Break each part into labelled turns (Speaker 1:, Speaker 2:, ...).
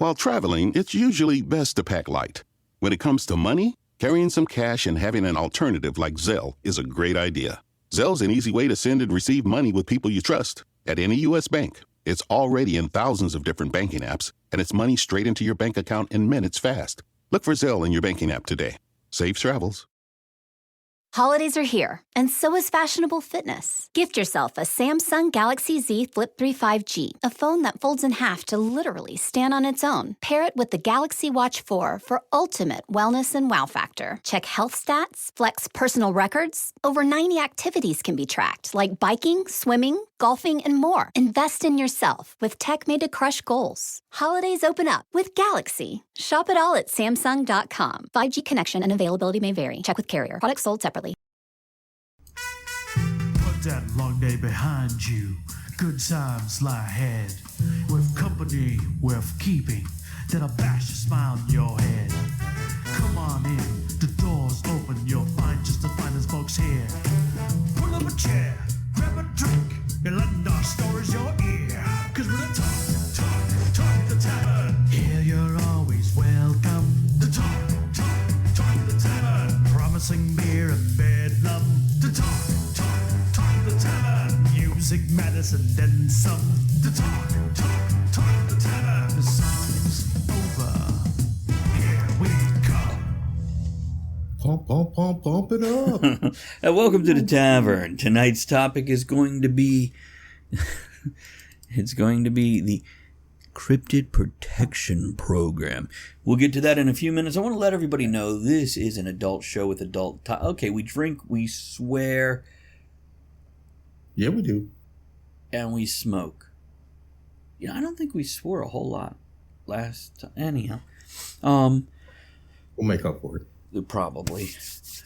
Speaker 1: While traveling, it's usually best to pack light. When it comes to money, carrying some cash and having an alternative like Zelle is a great idea. Zelle's an easy way to send and receive money with people you trust. At any U.S. bank, it's already in thousands of different banking apps, and it's money straight into your bank account in minutes fast. Look for Zelle in your banking app today. Safe travels.
Speaker 2: Holidays are here, and so is fashionable fitness. Gift yourself a Samsung Galaxy Z Flip 3 5G, a phone that folds in half to literally stand on its own. Pair it with the Galaxy Watch 4 for ultimate wellness and wow factor. Check health stats, flex personal records. Over 90 activities can be tracked, like biking, swimming, golfing, and more. Invest in yourself with tech made to crush goals. Holidays open up with Galaxy. Shop it all at Samsung.com. 5G connection and availability may vary. Check with carrier. Products sold separately.
Speaker 3: Put that long day behind you. Good times lie ahead. With company worth keeping, that'll bash a smile on your head. Come on in, the door's open. You'll find just the finest folks here. Pull up a chair, grab a drink, and lend our stories your ear. Cause we're the talk the tavern. Here you're always welcome. The talk the tavern. Promising beer and bedlam. The talk the tavern. Music, medicine, then some. The talk the tavern. The song's over. Here we come.
Speaker 4: Pump it up.
Speaker 5: And welcome to the tavern. Tonight's topic is going to be the Cryptid Protection Program. We'll get to that in a few minutes. I want to let everybody know this is an adult show with adult okay, we drink, we swear.
Speaker 4: Yeah, we do.
Speaker 5: And we smoke. Yeah, I don't think we swore a whole lot last time. Anyhow.
Speaker 4: We'll make up for it.
Speaker 5: Probably.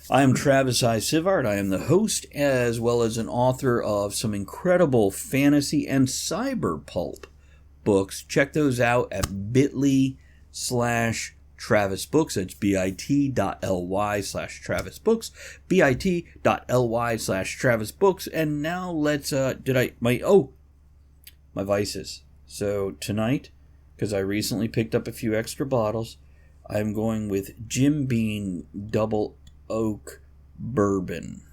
Speaker 5: I am Travis I. Sivart. I am the host as well as an author of some incredible fantasy and cyberpulp books. Check those out at bit.ly/Travis Books. That's bit.ly/Travis Books. bit.ly/Travis Books. And now let's, my vices. So tonight, because I recently picked up a few extra bottles, I'm going with Jim Beam Double Oak Bourbon.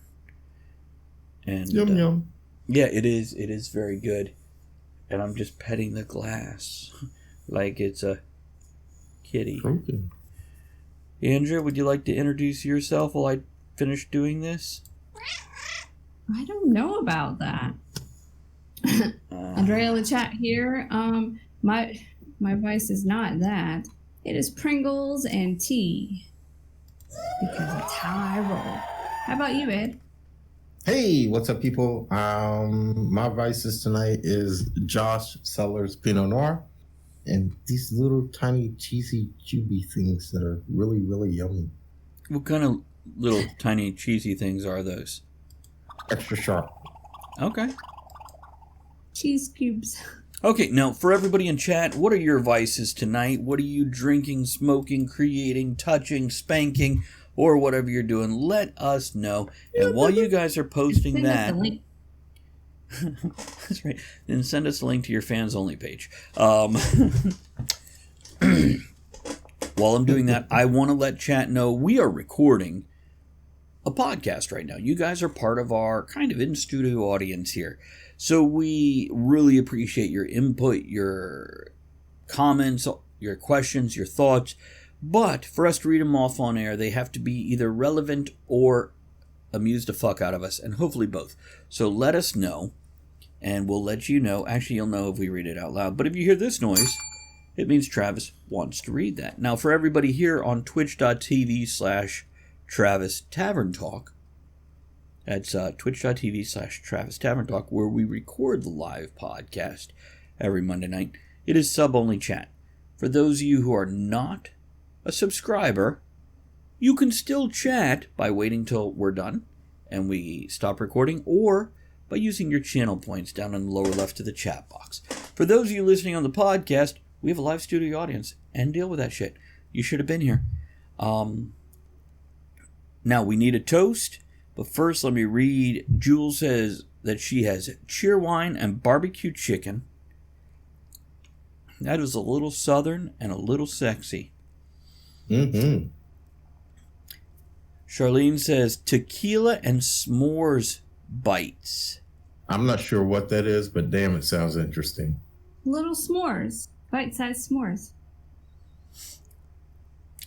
Speaker 5: And
Speaker 4: Yum.
Speaker 5: Yeah, it is. It is very good. And I'm just petting the glass like it's a kitty.
Speaker 4: Okay.
Speaker 5: Andrea, would you like to introduce yourself while I finish doing this?
Speaker 6: I don't know about that. Andrea Lachat here. My vice is not that. It is Pringles and tea. Because that's how I roll. How about you, Ed?
Speaker 4: Hey, what's up, people? My vices tonight is Josh Sellers Pinot Noir and these little tiny cheesy chewy things that are really, really yummy.
Speaker 5: What kind of little tiny cheesy things are those?
Speaker 4: Extra sharp.
Speaker 5: Okay.
Speaker 6: Cheese cubes.
Speaker 5: Okay, now for everybody in chat, what are your vices tonight? What are you drinking, smoking, creating, touching, spanking, or whatever you're doing? Let us know. And while you guys are posting that, that's right, then send us a link to your fans only page. While I'm doing that, I want to let chat know we are recording a podcast right now. You guys are part of our kind of in-studio audience here. So we really appreciate your input, your comments, your questions, your thoughts. But for us to read them off on air, they have to be either relevant or amuse the fuck out of us, and hopefully both. So let us know, and we'll let you know. Actually, you'll know if we read it out loud. But if you hear this noise, it means Travis wants to read that. Now, for everybody here on twitch.tv/Travis Tavern Talk, that's twitch.tv/Travis Tavern Talk, where we record the live podcast every Monday night. It is sub-only chat. For those of you who are not a subscriber, you can still chat by waiting till we're done and we stop recording, or by using your channel points down in the lower left of the chat box. For those of you listening on the podcast, we have a live studio audience and deal with that shit. You should have been here. Now, we need a toast. But first, let me read. Jules says that she has cheer wine and barbecue chicken. That is a little southern and a little sexy.
Speaker 4: Mm-hmm.
Speaker 5: Charlene says tequila and s'mores bites.
Speaker 4: I'm not sure what that is, but damn, it sounds interesting.
Speaker 6: Little s'mores. Bite-sized s'mores.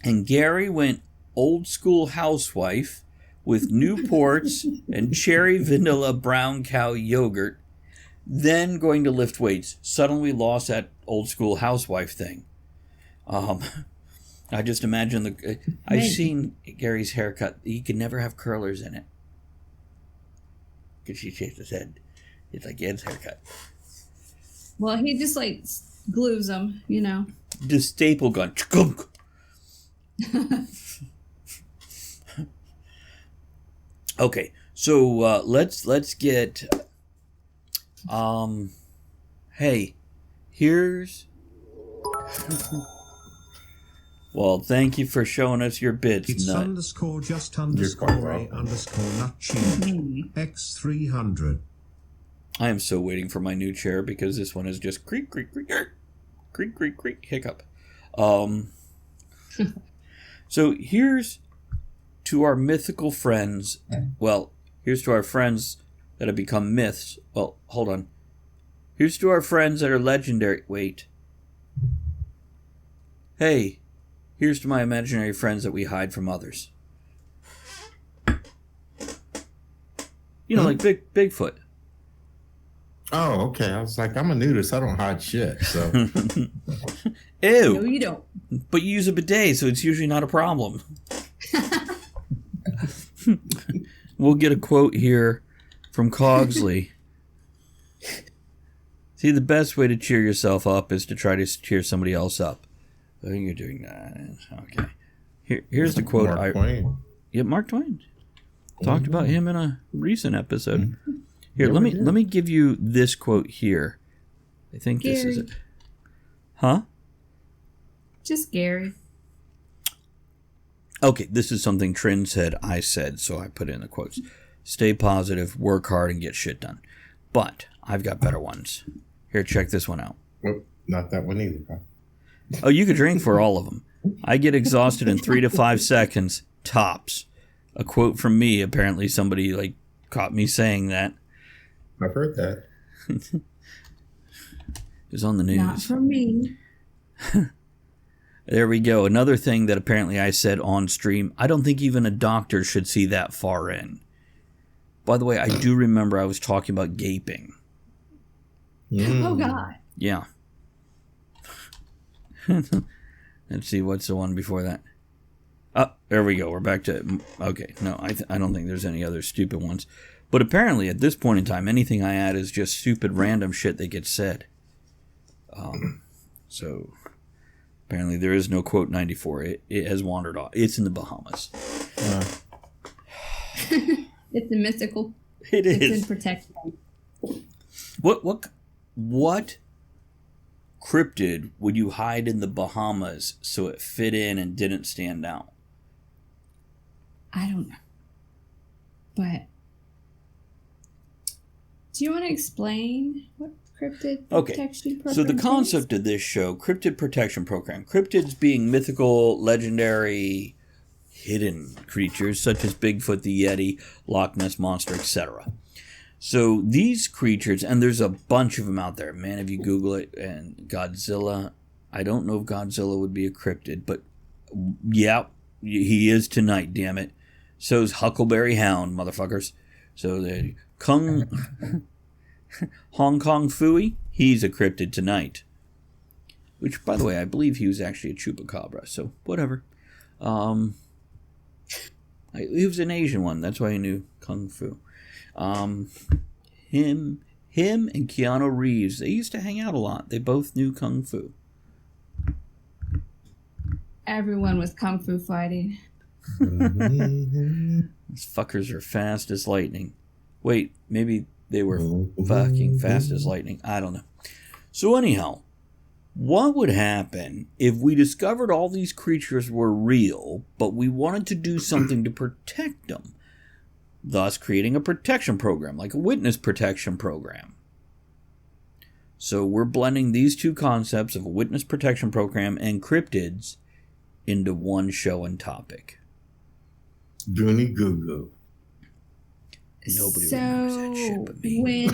Speaker 5: And Gary went old school housewife with Newports and cherry vanilla brown cow yogurt, then going to lift weights. Suddenly lost that old school housewife thing. I just imagine I've seen Gary's haircut. He could never have curlers in it. Because she shakes his head. It's like Ed's haircut.
Speaker 6: Well, he just like glues them, you know.
Speaker 5: The staple gun. Okay, so let's get. Hey, here's. Well, thank you for showing us your bits.
Speaker 7: It's
Speaker 5: nut.
Speaker 7: underscore just underscore a underscore nut cheese X300.
Speaker 5: I am so waiting for my new chair because this one is just creak, creak, creak, creak, creak, creak, hiccup. So here's to our mythical friends. Well, here's to our friends that have become myths. Well, hold on. Here's to our friends that are legendary. Wait. Hey, here's to my imaginary friends that we hide from others. You know, like Bigfoot.
Speaker 4: Oh, okay. I was like, I'm a nudist. I don't hide shit. So,
Speaker 5: Ew.
Speaker 6: No, you don't.
Speaker 5: But you use a bidet, so it's usually not a problem. We'll get a quote here from Cogsley. See, the best way to cheer yourself up is to try to cheer somebody else up. I think you're doing that. Okay. Here's the quote.
Speaker 4: Mark Twain.
Speaker 5: Yeah, Mark Twain. Talked about him in a recent episode. Here, let me give you this quote here. I think
Speaker 6: Gary.
Speaker 5: this is it. Huh?
Speaker 6: Just Gary.
Speaker 5: Okay, this is something Trin said, I said, so I put in the quotes. Stay positive, work hard, and get shit done. But I've got better ones. Here, check this one out.
Speaker 4: Well, not that one either. Huh?
Speaker 5: Oh, you could drink for all of them. I get exhausted in 3 to 5 seconds, tops. A quote from me. Apparently somebody caught me saying that.
Speaker 4: I've heard that.
Speaker 5: It was on the news.
Speaker 6: Not from me.
Speaker 5: There we go. Another thing that apparently I said on stream. I don't think even a doctor should see that far in. By the way, I do remember I was talking about gaping.
Speaker 6: Oh, God.
Speaker 5: Yeah. Let's see, what's the one before that? Oh, there we go. We're back to... Okay, no, I don't think there's any other stupid ones. But apparently, at this point in time, anything I add is just stupid, random shit that gets said. So... Apparently there is no quote 94. It has wandered off. It's in the Bahamas.
Speaker 6: It's a mystical.
Speaker 5: It is.
Speaker 6: It's in protection.
Speaker 5: What cryptid would you hide in the Bahamas so it fit in and didn't stand out?
Speaker 6: I don't know. But do you want to explain what cryptid protection program
Speaker 5: so the
Speaker 6: is?
Speaker 5: concept of this show, cryptid protection program. Cryptids being mythical, legendary, hidden creatures such as Bigfoot, the Yeti, Loch Ness Monster, etc. So these creatures, and there's a bunch of them out there. Man, if you Google it, and Godzilla, I don't know if Godzilla would be a cryptid, but yeah, he is tonight, damn it. So's Huckleberry Hound, motherfuckers. So the Hong Kong Phooey, he's a cryptid tonight. Which, by the way, I believe he was actually a chupacabra, so whatever. He was an Asian one, that's why I knew Kung Fu. Him and Keanu Reeves, they used to hang out a lot. They both knew Kung Fu.
Speaker 6: Everyone was kung fu fighting.
Speaker 5: These fuckers are fast as lightning. Wait, maybe they were fucking fast as lightning. I don't know. So anyhow, what would happen if we discovered all these creatures were real, but we wanted to do something to protect them? Thus creating a protection program, like a witness protection program. So we're blending these two concepts of a witness protection program and cryptids into one show and topic.
Speaker 4: Goonie Goo Goo.
Speaker 5: Nobody remembers that shit but me.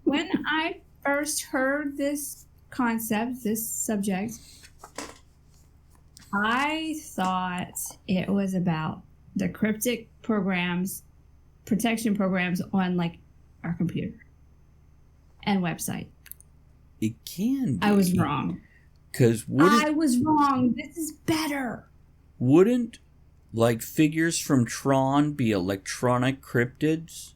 Speaker 6: When I first heard this concept, this subject, I thought it was about the cryptic programs, protection programs on like our computer and website.
Speaker 5: It can be.
Speaker 6: I was wrong.
Speaker 5: I
Speaker 6: was wrong. This is better.
Speaker 5: Wouldn't like figures from Tron be electronic cryptids?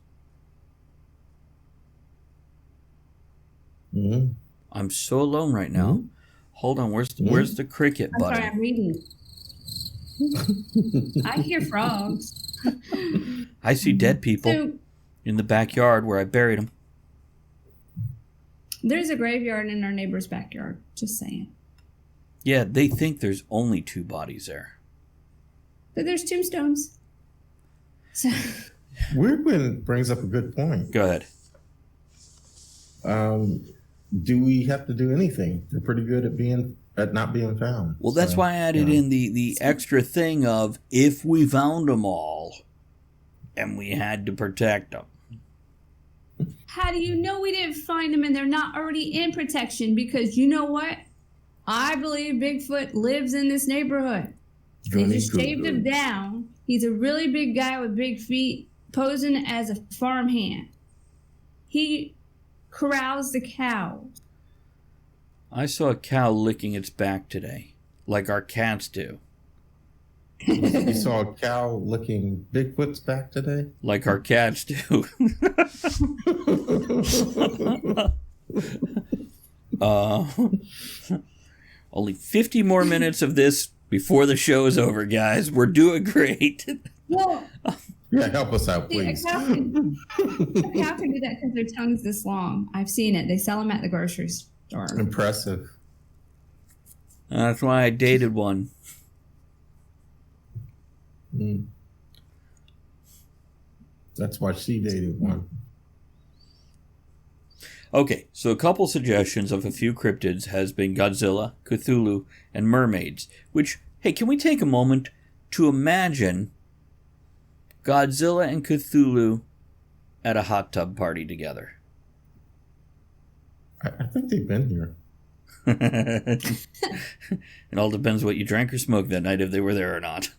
Speaker 4: Mm-hmm.
Speaker 5: I'm so alone right now. Mm-hmm. Hold on, where's the cricket button?
Speaker 6: Sorry, I'm reading. I hear frogs.
Speaker 5: I see dead people in the backyard where I buried them.
Speaker 6: There's a graveyard in our neighbor's backyard. Just saying.
Speaker 5: Yeah, they think there's only 2 bodies there.
Speaker 6: But there's tombstones. So.
Speaker 4: Weirdwind brings up a good point.
Speaker 5: Go ahead.
Speaker 4: Do we have to do anything? They're pretty good at not being found.
Speaker 5: Well, that's why I added in the extra thing of if we found them all and we had to protect them.
Speaker 6: How do you know we didn't find them and they're not already in protection? Because you know what? I believe Bigfoot lives in this neighborhood. They just shaved him down. He's a really big guy with big feet posing as a farmhand. He corrals the cows.
Speaker 5: I saw a cow licking its back today, like our cats do.
Speaker 4: You saw a cow licking Bigfoot's back today?
Speaker 5: Like our cats do. Only 50 more minutes of this before the show is over, guys. We're doing great.
Speaker 6: Well,
Speaker 4: yeah, help us out, please.
Speaker 6: A cow can do that because their tongue's this long. I've seen it. They sell them at the grocery store.
Speaker 4: Impressive.
Speaker 5: That's why I dated one.
Speaker 4: That's why she dated one.
Speaker 5: Okay, so a couple suggestions of a few cryptids has been Godzilla, Cthulhu, and mermaids. Which, hey, can we take a moment to imagine Godzilla and Cthulhu at a hot tub party together?
Speaker 4: I think they've been here.
Speaker 5: It all depends what you drank or smoked that night, if they were there or not.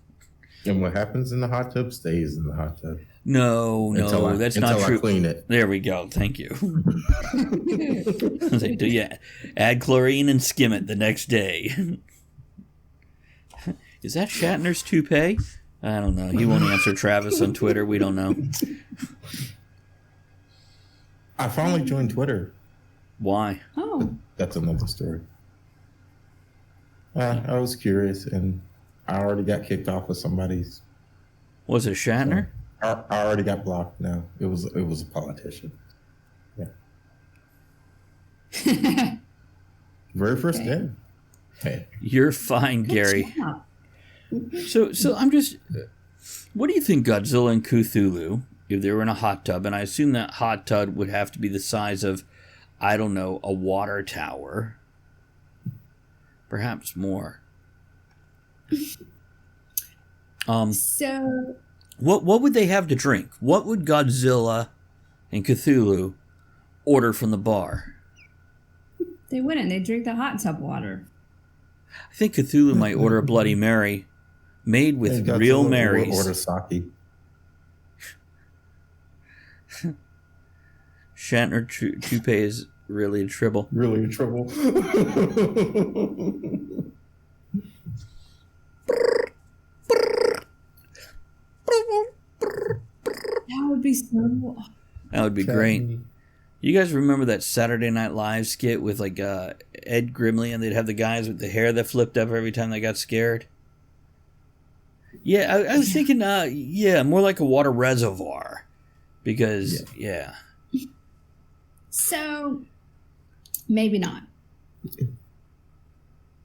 Speaker 5: And
Speaker 4: what happens in the hot tub stays in the hot tub.
Speaker 5: No, that's not true.
Speaker 4: Until I clean it.
Speaker 5: There we go. Thank you. Do you add chlorine and skim it the next day? Is that Shatner's toupee? I don't know. He won't answer Travis on Twitter. We don't know.
Speaker 4: I finally joined Twitter.
Speaker 5: Why?
Speaker 6: Oh.
Speaker 4: That's another story. I was curious, and I already got kicked off of somebody's.
Speaker 5: Was it Shatner?
Speaker 4: So I already got blocked now. It was a politician. Yeah. Very first day. Hey.
Speaker 5: You're fine, Gary. So I'm just... What do you think Godzilla and Cthulhu, if they were in a hot tub, and I assume that hot tub would have to be the size of, I don't know, a water tower. Perhaps more.
Speaker 6: So...
Speaker 5: What would they have to drink? What would Godzilla and Cthulhu order from the bar?
Speaker 6: They wouldn't. They'd drink the hot tub water.
Speaker 5: I think Cthulhu might order a Bloody Mary made with real Marys.
Speaker 4: Order sake.
Speaker 5: Shatner toupee is really a tribble.
Speaker 4: Really a tribble.
Speaker 6: That would be so...
Speaker 5: That would be great. You guys remember that Saturday Night Live skit with like Ed Grimley, and they'd have the guys with the hair that flipped up every time they got scared? Yeah, I was thinking, more like a water reservoir. Because, yeah.
Speaker 6: So, maybe not.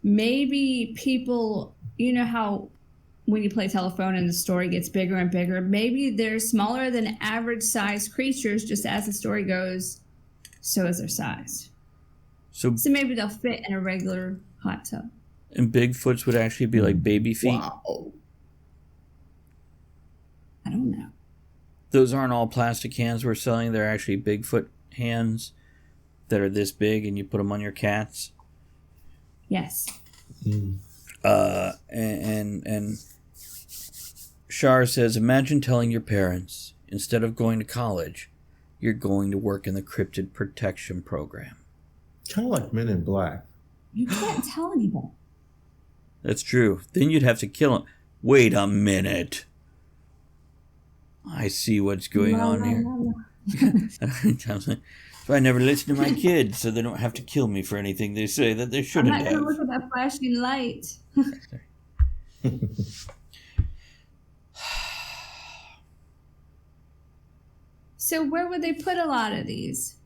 Speaker 6: Maybe people, you know how when you play telephone and the story gets bigger and bigger, maybe they're smaller than average size creatures just as the story goes so is their size.
Speaker 5: So
Speaker 6: maybe they'll fit in a regular hot tub.
Speaker 5: And Bigfoots would actually be like baby feet?
Speaker 4: Wow.
Speaker 6: I don't know.
Speaker 5: Those aren't all plastic hands we're selling. They're actually Bigfoot hands that are this big, and you put them on your cats.
Speaker 6: Yes.
Speaker 5: And Shar says, imagine telling your parents, instead of going to college, you're going to work in the cryptid protection program.
Speaker 4: Kind of like Men in Black.
Speaker 6: You can't tell anyone.
Speaker 5: That's true. Then you'd have to kill him. Wait a minute. I see what's going on here. So I never listen to my kids, so they don't have to kill me for anything they say that they shouldn't have.
Speaker 6: I'm not going to look at that flashing light. So where would they put a lot of these?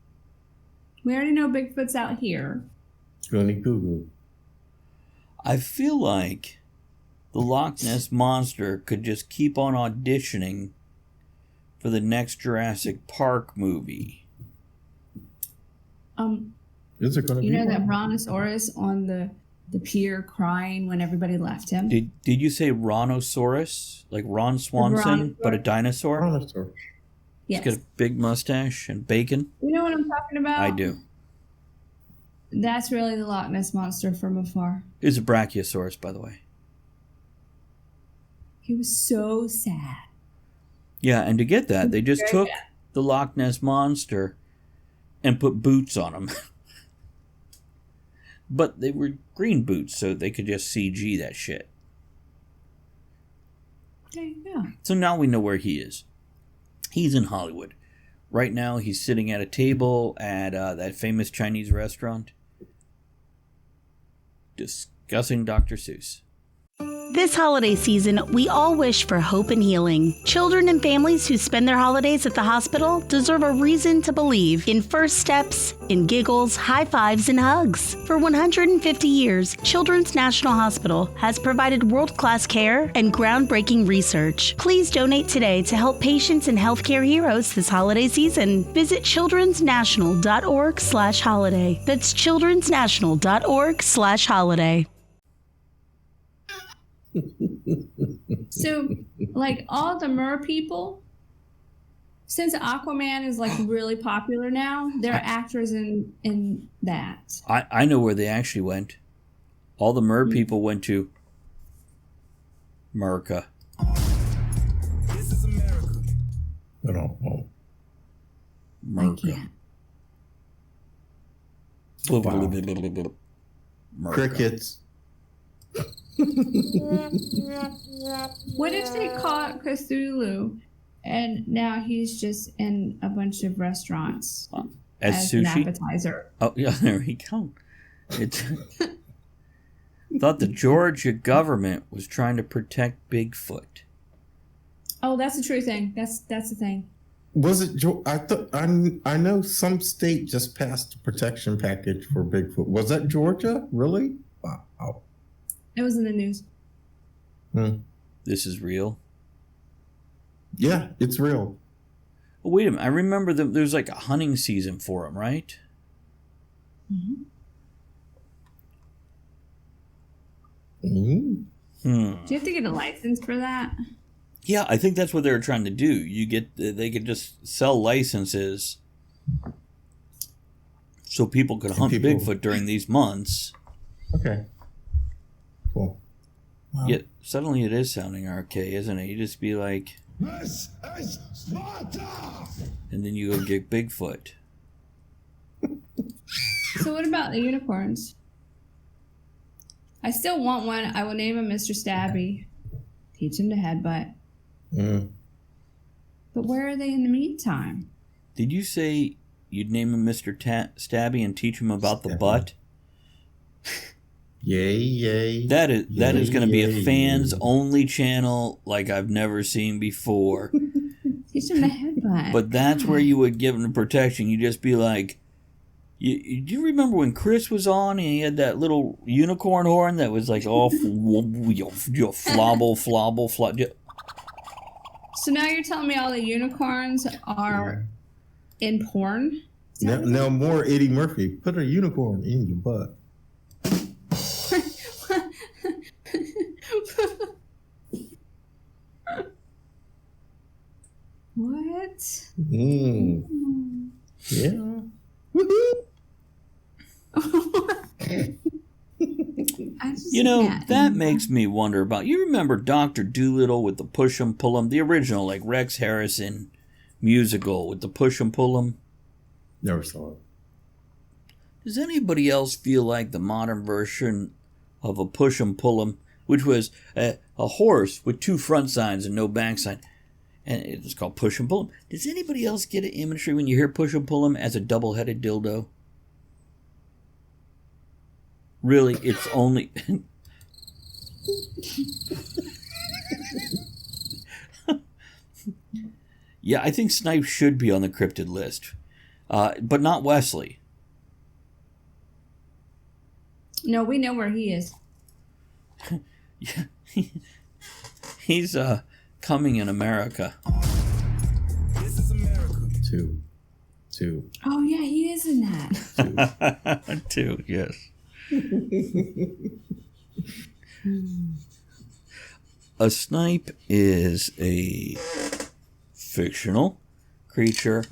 Speaker 6: We already know Bigfoot's out here.
Speaker 4: Goony Goo Goo.
Speaker 5: I feel like the Loch Ness Monster could just keep on auditioning for the next Jurassic Park movie.
Speaker 4: Is it going to be?
Speaker 6: You know that brontosaurus on the pier crying when everybody left him?
Speaker 5: Did you say Rhinosaurus? Like Ron Swanson, but a dinosaur?
Speaker 4: Brontosaurus.
Speaker 6: Yes.
Speaker 5: He's got a big mustache and bacon.
Speaker 6: You know what I'm talking about?
Speaker 5: I do.
Speaker 6: That's really the Loch Ness Monster from afar.
Speaker 5: It's a Brachiosaurus, by the way.
Speaker 6: He was so sad.
Speaker 5: Yeah, and to get that, they just took the Loch Ness Monster and put boots on him. But they were green boots, so they could just CG that shit.
Speaker 6: There you go.
Speaker 5: So now we know where he is. He's in Hollywood. Right now, he's sitting at a table at that famous Chinese restaurant discussing Dr. Seuss.
Speaker 8: This holiday season, we all wish for hope and healing. Children and families who spend their holidays at the hospital deserve a reason to believe in first steps, in giggles, high fives, and hugs. For 150 years, Children's National Hospital has provided world-class care and groundbreaking research. Please donate today to help patients and healthcare heroes this holiday season. Visit childrensnational.org/holiday. That's childrensnational.org/holiday.
Speaker 6: So, like, all the mer people, since Aquaman is, like, really popular now, they're actors in that.
Speaker 5: I know where they actually went. All the mer people went to America.
Speaker 9: This is America.
Speaker 4: No.
Speaker 5: America.
Speaker 4: Crickets.
Speaker 6: What if they caught Cthulhu and now he's just in a bunch of restaurants
Speaker 5: As
Speaker 6: an
Speaker 5: sushi?
Speaker 6: appetizer?
Speaker 5: Oh, yeah, there we go. It's thought the Georgia government was trying to protect Bigfoot.
Speaker 6: Oh, that's a true thing. That's the thing.
Speaker 4: Was it? I know some state just passed a protection package for Bigfoot. Was that Georgia? Really? Wow.
Speaker 6: It was in the news.
Speaker 5: This is real?
Speaker 4: Yeah, it's real.
Speaker 5: Oh, wait a minute. I remember there's like a hunting season for them, right?
Speaker 6: Mm-hmm.
Speaker 4: Mm-hmm.
Speaker 6: Do you have to get a license for that?
Speaker 5: Yeah, I think that's what they were trying to do. They could just sell licenses so people could hunt Bigfoot during these months.
Speaker 4: Okay. Cool. Wow.
Speaker 5: Yet suddenly it is sounding archaic, isn't it? You just be like,
Speaker 9: This is Sparta!
Speaker 5: and then you go get Bigfoot.
Speaker 6: So what about the unicorns? I still want one. I will name him Mr. Stabby. Teach him to headbutt. But where are they in the meantime?
Speaker 5: Did you say you'd name him Mr. Stabby and teach him about the butt?
Speaker 4: Yay.
Speaker 5: That is going to be a fans only channel like I've never seen before.
Speaker 6: Teach him to headbutt.
Speaker 5: But that's where you would give him the protection. You just be like, do you remember when Chris was on and he had that little unicorn horn that was like all flobble.
Speaker 6: So now you're telling me all the unicorns are in porn? Is
Speaker 4: Now more Eddie Murphy. Put a unicorn in your butt.
Speaker 6: What?
Speaker 4: Yeah.
Speaker 5: That makes me wonder about. You remember Dr. Dolittle with the push 'em pull 'em, the original, like Rex Harrison musical with the push 'em pull 'em?
Speaker 4: Never saw it.
Speaker 5: Does anybody else feel like the modern version of a push 'em pull 'em, which was a horse with 2 front signs and no back sign, and it was called push 'em pull 'em? Does anybody else get an imagery when you hear push 'em pull 'em as a double-headed dildo? Really, it's only... Yeah, I think Snipes should be on the cryptid list, but not Wesley.
Speaker 6: No, we know where he is.
Speaker 5: Yeah, he's coming in America.
Speaker 9: This is America.
Speaker 4: Two.
Speaker 6: Oh yeah, he is in that.
Speaker 5: 2, yes. A snipe is a fictional creature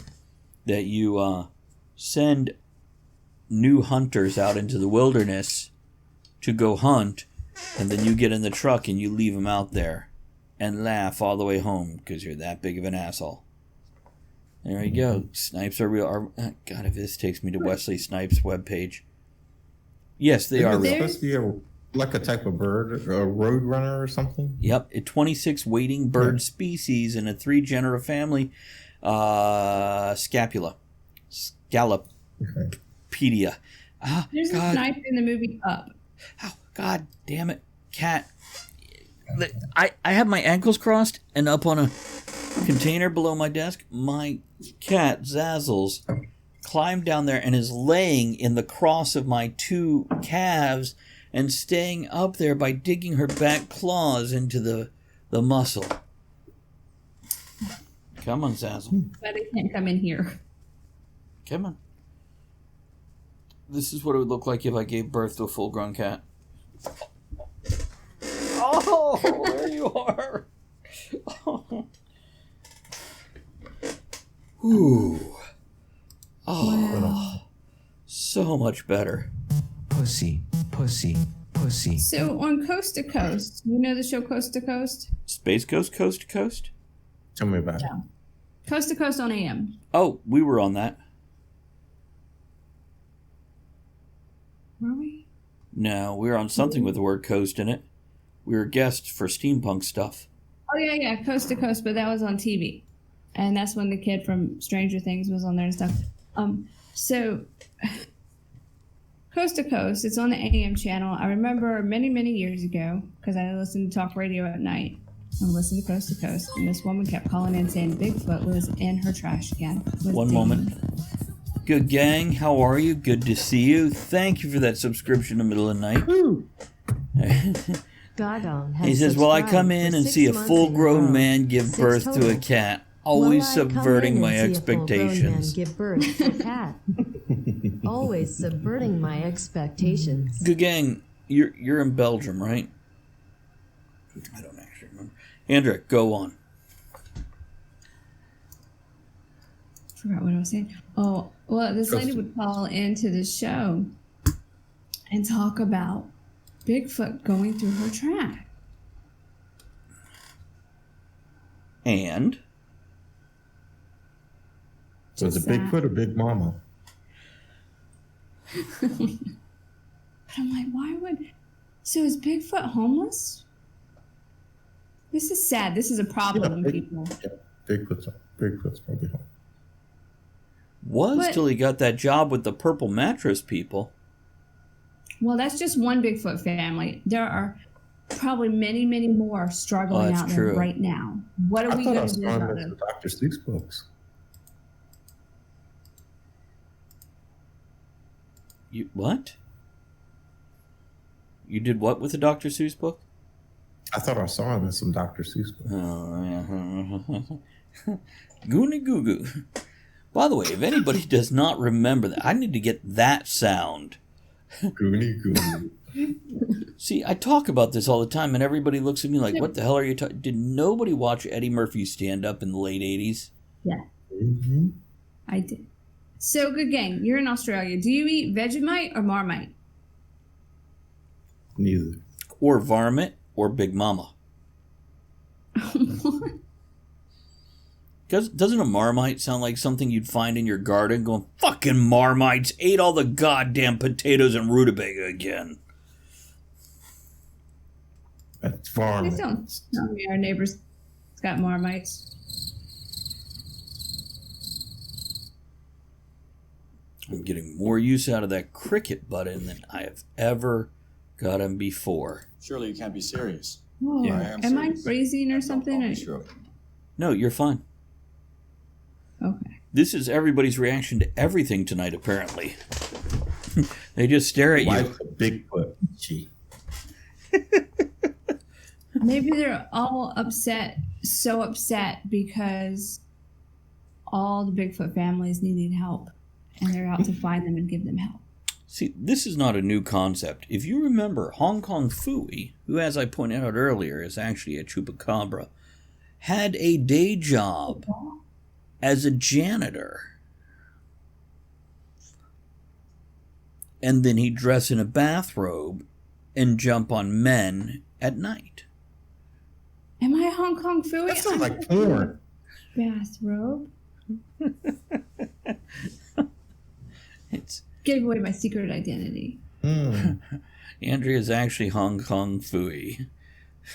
Speaker 5: that you send new hunters out into the wilderness to go hunt, and then you get in the truck and you leave them out there and laugh all the way home because you're that big of an asshole. There you go. Snipes are real. God, if this takes me to Wesley Snipes' webpage. Yes, they are real.
Speaker 4: Supposed to be like a type of bird, a road runner or something?
Speaker 5: Yep, a 26 wading bird species in a 3 genera family. Scalopedia.
Speaker 6: There's a snipe in the movie Up.
Speaker 5: Oh, God damn it. Cat. I have my ankles crossed and up on a container below my desk. My cat, Zazzles, climbed down there and is laying in the cross of my 2 calves and staying up there by digging her back claws into the muscle. Come on, Zazzle.
Speaker 6: But it can't come in here.
Speaker 5: Come on. This is what it would look like if I gave birth to a full-grown cat. Oh, there you are. Oh. Ooh. Oh, wow. So much better.
Speaker 7: Pussy.
Speaker 6: So on Coast to Coast, you know the show Coast to Coast?
Speaker 5: Space Coast, Coast to Coast?
Speaker 4: Tell me about it.
Speaker 6: Coast to Coast on AM.
Speaker 5: Oh, we were on that.
Speaker 6: Were we?
Speaker 5: No, we were on something with the word coast in it. We were guests for steampunk stuff.
Speaker 6: Oh, yeah, Coast to Coast, but that was on TV. And that's when the kid from Stranger Things was on there and stuff. So, Coast to Coast, it's on the AM channel. I remember many, many years ago, because I listened to talk radio at night, and listened to Coast to Coast, and this woman kept calling in saying Bigfoot was in her trash can.
Speaker 5: One moment. Good gang, how are you? Good to see you. Thank you for that subscription in the middle of the night. He says, well, I come in and see a full-grown man give birth to a cat, always subverting my expectations.
Speaker 10: Give birth to a cat. Always subverting my expectations.
Speaker 5: Good gang, you're in Belgium, right? I don't actually remember. Andrea, go on.
Speaker 6: Forgot what I was saying. Oh, well, this lady would call into the show and talk about Bigfoot going through her track.
Speaker 5: And?
Speaker 4: So is it Bigfoot or Big Mama?
Speaker 6: But I'm like, why would... So is Bigfoot homeless? This is sad. This is a problem, people.
Speaker 4: Yeah, Bigfoot's probably home.
Speaker 5: Till he got that job with the purple mattress people.
Speaker 6: Well, that's just one Bigfoot family. There are probably many, many more struggling out there right now. What are we going to do about it?
Speaker 4: Dr. Seuss books.
Speaker 5: You what? You did what with the Dr. Seuss book?
Speaker 4: I thought I saw him in some Dr. Seuss books.
Speaker 5: Oh, yeah. Goony goo goo. By the way, if anybody does not remember that, I need to get that sound.
Speaker 4: Goonie.
Speaker 5: See, I talk about this all the time, and everybody looks at me like, what the hell are you talking? Did nobody watch Eddie Murphy stand up in the late 80s?
Speaker 6: Yeah.
Speaker 4: Mm-hmm.
Speaker 6: I did. So, good gang, you're in Australia. Do you eat Vegemite or Marmite?
Speaker 4: Neither.
Speaker 5: Or Varmint or Big Mama. Doesn't a Marmite sound like something you'd find in your garden going, fucking Marmites ate all the goddamn potatoes and rutabaga again?
Speaker 4: That's farm.
Speaker 6: Please don't tell me our neighbor's got Marmites.
Speaker 5: I'm getting more use out of that cricket button than I have ever gotten before.
Speaker 11: Surely you can't be serious.
Speaker 6: Oh,
Speaker 11: Yeah,
Speaker 6: am I
Speaker 11: serious.
Speaker 6: freezing or something?
Speaker 11: Sure.
Speaker 5: No, you're fine.
Speaker 6: Okay.
Speaker 5: This is everybody's reaction to everything tonight, apparently. They just stare at
Speaker 4: Why
Speaker 5: you.
Speaker 4: Bigfoot? Gee.
Speaker 6: Maybe they're all so upset because all the Bigfoot families needed help, and they're out to find them and give them help.
Speaker 5: See, this is not a new concept. If you remember, Hong Kong Phooey, who, as I pointed out earlier, is actually a chupacabra, had a day job as a janitor. And then he'd dress in a bathrobe and jump on men at night.
Speaker 6: Am I Hong Kong Phooey?
Speaker 4: That sounds like porn.
Speaker 6: Bathrobe?
Speaker 5: It's
Speaker 6: Gave away my secret identity.
Speaker 5: Andrea's actually Hong Kong Phooey.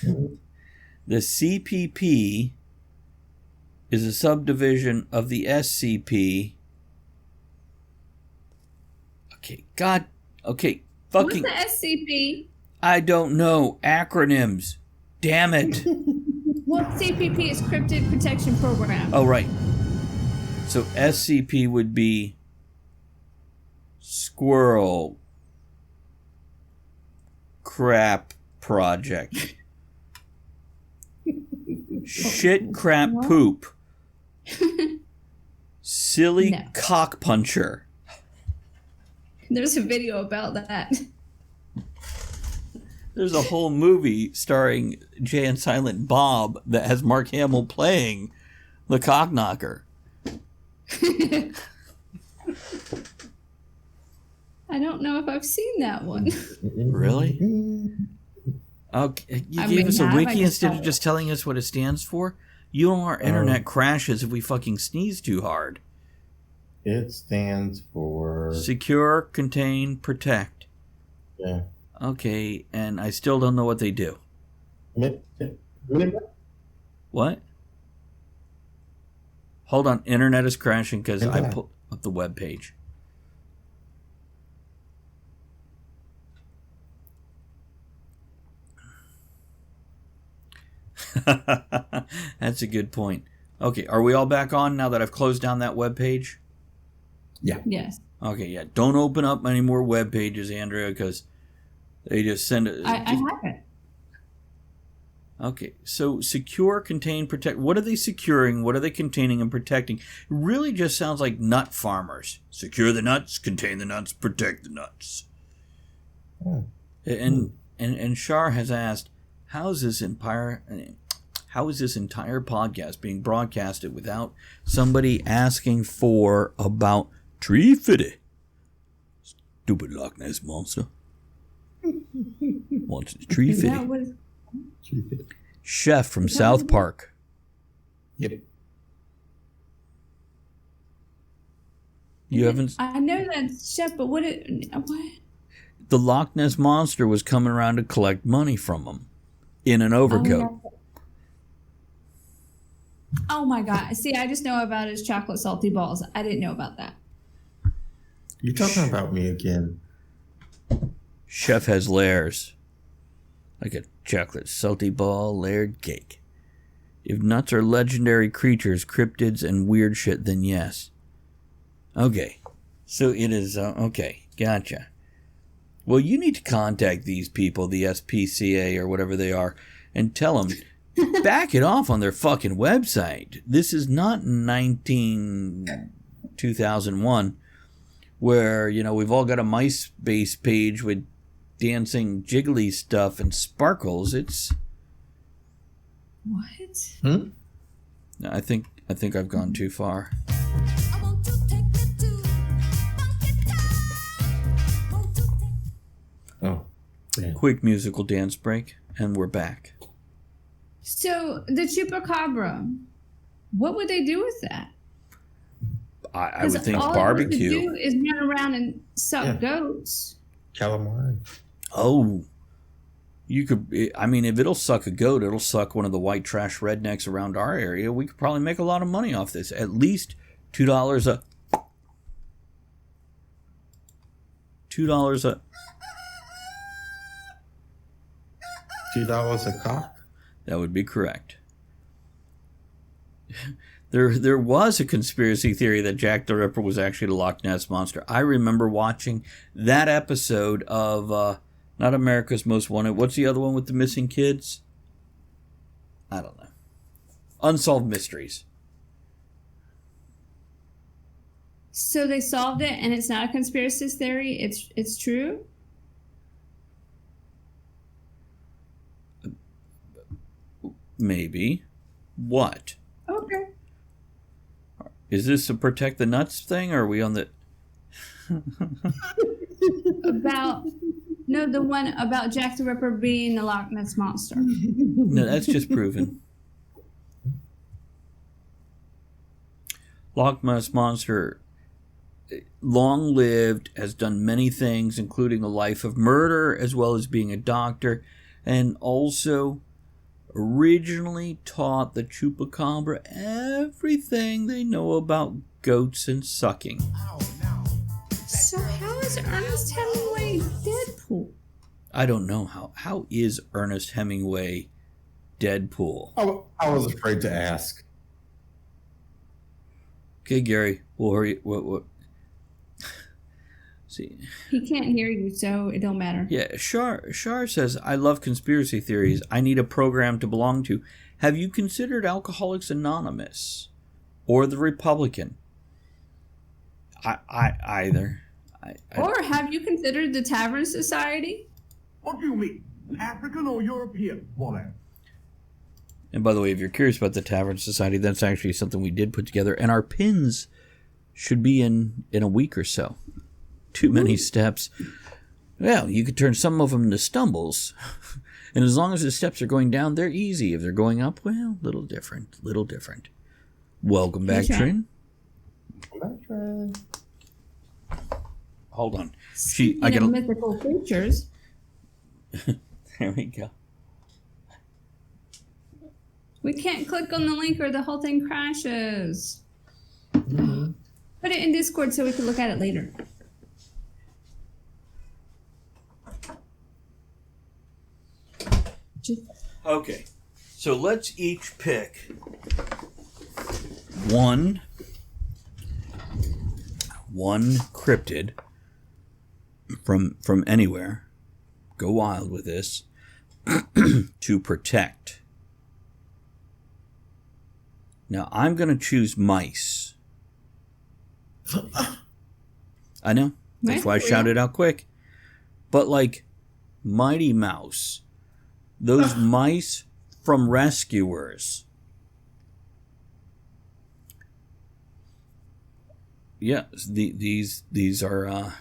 Speaker 5: The CPP is a subdivision of the SCP. Fucking.
Speaker 6: What's the SCP?
Speaker 5: I don't know. Acronyms. Damn it.
Speaker 6: Well, CPP is Cryptid Protection Program.
Speaker 5: Oh, right. So SCP would be Squirrel Crap Project. Shit crap poop. Silly
Speaker 6: No.
Speaker 5: cock puncher.
Speaker 6: There's a video about that.
Speaker 5: There's a whole movie starring Jay and Silent Bob that has Mark Hamill playing the cock knocker.
Speaker 6: I don't know if I've seen that one.
Speaker 5: Really? Okay, you gave us a wiki instead of just telling us what it stands for? You know our internet crashes if we fucking sneeze too hard.
Speaker 4: It stands for
Speaker 5: Secure, Contain, Protect.
Speaker 4: Yeah.
Speaker 5: Okay, and I still don't know what they do. What? Hold on, internet is crashing because I pulled up the web page. That's a good point. Okay, are we all back on now that I've closed down that web page?
Speaker 4: Yeah.
Speaker 6: Yes.
Speaker 5: Okay, yeah. Don't open up any more web pages, Andrea, because they just send it.
Speaker 6: I haven't.
Speaker 5: Okay, so secure, contain, protect. What are they securing? What are they containing and protecting? It really just sounds like nut farmers. Secure the nuts, contain the nuts, protect the nuts.
Speaker 4: Oh.
Speaker 5: And Shar has asked, how is this entire podcast being broadcasted without somebody asking for about Tree Fitty? Stupid Loch Ness monster. Wants a Tree Fitty. Chef from South Park.
Speaker 4: Yep.
Speaker 5: You haven't.
Speaker 6: I know that's Chef, but what?
Speaker 5: The Loch Ness monster was coming around to collect money from him in an overcoat.
Speaker 6: Oh my God! See, I just know about his chocolate salty balls. I didn't know about that.
Speaker 4: You're talking about me again.
Speaker 5: Chef has layers, like a chocolate salty ball layered cake. If nuts are legendary creatures, cryptids, and weird shit, then yes. Okay, so it is, okay, gotcha. Well, you need to contact these people, the SPCA or whatever they are, and tell them, back it off on their fucking website. This is not 19 2001, where, we've all got a MySpace page with dancing jiggly stuff and sparkles. It's...
Speaker 6: What?
Speaker 5: I think I've gone too far.
Speaker 4: Oh, man.
Speaker 5: Quick musical dance break, and we're back.
Speaker 6: So the chupacabra, what would they do with that?
Speaker 5: I would think
Speaker 6: all
Speaker 5: barbecue.
Speaker 6: All do is run around and suck goats.
Speaker 4: Calamari.
Speaker 5: Oh, you could. I mean, if it'll suck a goat, it'll suck one of the white trash rednecks around our area. We could probably make a lot of money off this. At least $2 a. $2 a.
Speaker 4: $2 a cock?
Speaker 5: That would be correct. There was a conspiracy theory that Jack the Ripper was actually the Loch Ness Monster. I remember watching that episode of not America's Most Wanted. What's the other one with the missing kids? I don't know. Unsolved Mysteries.
Speaker 6: So they solved it, and it's not a conspiracy theory. It's true.
Speaker 5: Maybe. What?
Speaker 6: Okay.
Speaker 5: Is this a protect the nuts thing, or are we on the...
Speaker 6: the one about Jack the Ripper being the Loch Ness Monster.
Speaker 5: No, that's just proven. Loch Ness Monster, long-lived, has done many things, including a life of murder, as well as being a doctor, and also originally taught the chupacabra everything they know about goats and sucking.
Speaker 6: So how is Ernest Hemingway Deadpool?
Speaker 5: I don't know how is Ernest Hemingway Deadpool?
Speaker 4: I was afraid to ask.
Speaker 5: Okay, Gary, we'll hurry. What? See.
Speaker 6: He can't hear you, so it don't matter.
Speaker 5: Yeah, Shar says, I love conspiracy theories. I need a program to belong to. Have you considered Alcoholics Anonymous? Or the Republican? Either.
Speaker 6: Or have you considered the Tavern Society?
Speaker 9: What do you mean? African or European? What?
Speaker 5: And by the way, if you're curious about the Tavern Society, that's actually something we did put together. And our pins should be in a week or so. Too many steps. Well, you could turn some of them into stumbles. And as long as the steps are going down, they're easy. If they're going up, well, little different. Welcome back, Trin.
Speaker 4: Welcome back, Trin.
Speaker 5: Hold on.
Speaker 6: I got mythical creatures.
Speaker 5: There we go.
Speaker 6: We can't click on the link or the whole thing crashes. Mm-hmm. Put it in Discord so we can look at it later.
Speaker 5: Okay, so let's each pick one cryptid from anywhere. Go wild with this. To protect. Now I'm going to choose mice. I know. That's why I shouted out quick. But like Mighty Mouse. Those mice from Rescuers. Yeah, these are...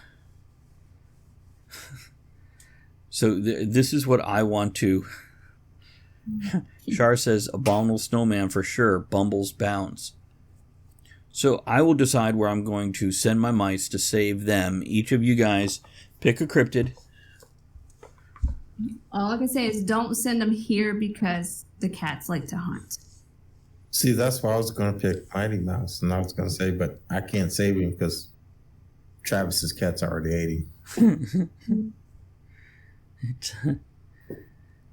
Speaker 5: So this is what I want to... Shar says, Abominable Snowman for sure. Bumbles bounds. So I will decide where I'm going to send my mice to save them. Each of you guys pick a cryptid.
Speaker 6: All I can say is don't send them here because the cats like to hunt.
Speaker 4: See, that's why I was going to pick Mighty Mouse. And I was going to say, but I can't save him because Travis's cats already ate him.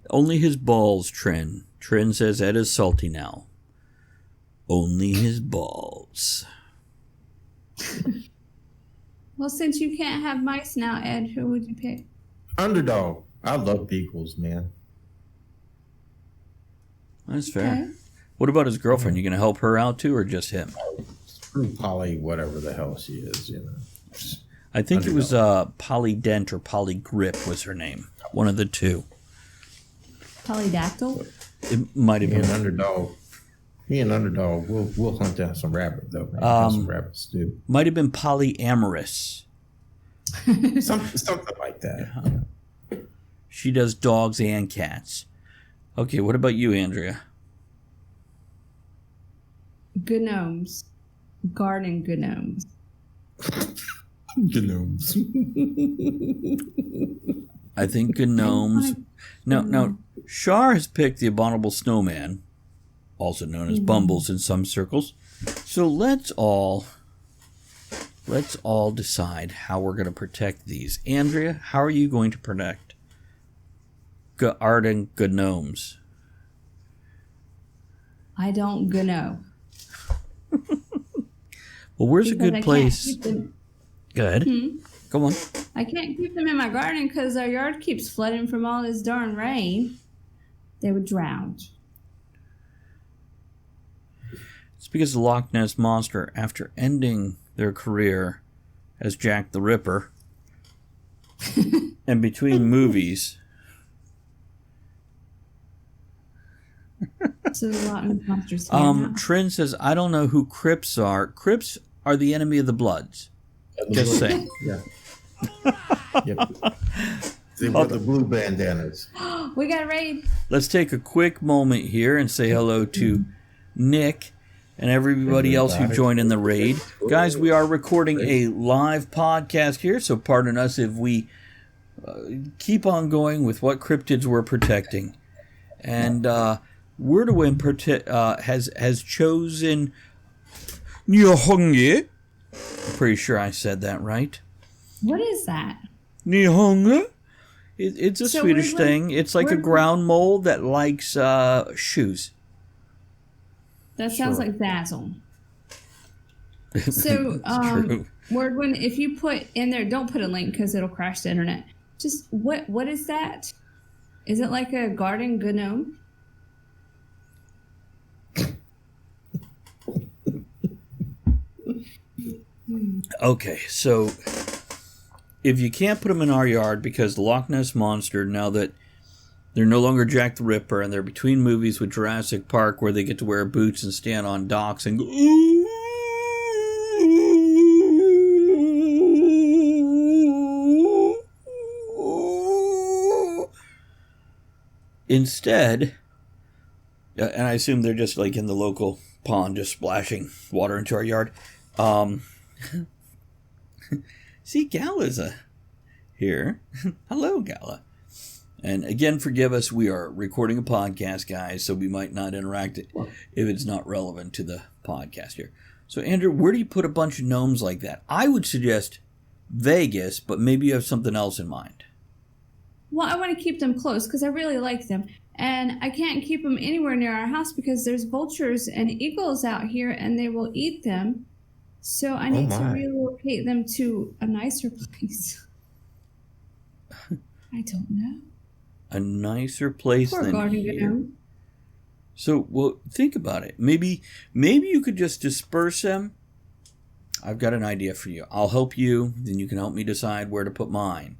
Speaker 5: Only his balls, Trin. Trin says Ed is salty now. Only his balls.
Speaker 6: Well, since you can't have mice now, Ed, who would you pick?
Speaker 4: Underdog. I love beagles, man.
Speaker 5: That's fair. Okay. What about his girlfriend? You going to help her out too, or just him?
Speaker 4: true Polly, whatever the hell she is, you know.
Speaker 5: I think it was Polly Dent or Polly Grip was her name. One of the two.
Speaker 6: Polydactyl?
Speaker 5: It might have been.
Speaker 4: Me and Underdog, we'll hunt down some rabbits, though. Some rabbits, too.
Speaker 5: Might have been polyamorous.
Speaker 4: Something like that.
Speaker 5: Yeah. She does dogs and cats. Okay, what about you, Andrea?
Speaker 6: Gnomes. Garden gnomes.
Speaker 4: Gnomes.
Speaker 5: I think gnomes. Now, Shar has picked the abominable snowman, also known as Bumbles in some circles. So let's all decide how we're going to protect these. Andrea, how are you going to protect garden gnomes?
Speaker 6: I don't know.
Speaker 5: Well, where's a good place? Go ahead. Go on.
Speaker 6: I can't keep them in my garden because our yard keeps flooding from all this darn rain. They would drown.
Speaker 5: It's because the Loch Ness Monster, after ending their career as Jack the Ripper, and between movies...
Speaker 6: So the Loch Ness Monster's
Speaker 5: Trin says, I don't know who Crips are. Crips are the enemy of the Bloods. Just saying.
Speaker 4: Yeah. Yep. They wear the blue bandanas.
Speaker 6: We got a raid.
Speaker 5: Let's take a quick moment here and say hello to Nick and everybody else who joined in the raid. Guys, we are recording a live podcast here, so pardon us if we keep on going with what cryptids we're protecting. And Word to Win has chosen Nihonge. I'm pretty sure I said that right.
Speaker 6: What is that?
Speaker 5: Nihonge? It's a Swedish thing. It's like a ground mole that likes shoes.
Speaker 6: That sounds like Zazzle. So, Wordwin, if you put in there, don't put a link because it'll crash the internet. Just what is that? Is it like a garden gnome?
Speaker 5: Okay, so if you can't put them in our yard because the Loch Ness Monster, now that they're no longer Jack the Ripper and they're between movies with Jurassic Park where they get to wear boots and stand on docks and go, instead, and I assume they're just like in the local pond just splashing water into our yard. See, Gala's here. Hello, Gala. And again, forgive us. We are recording a podcast, guys, so we might not interact if it's not relevant to the podcast here. So, Andrew, where do you put a bunch of gnomes like that? I would suggest Vegas, but maybe you have something else in mind.
Speaker 6: Well, I want to keep them close because I really like them. And I can't keep them anywhere near our house because there's vultures and eagles out here and they will eat them. So I need to relocate them to a nicer place. I don't know.
Speaker 5: A nicer place than here. So, well, think about it. Maybe you could just disperse them. I've got an idea for you. I'll help you, then you can help me decide where to put mine.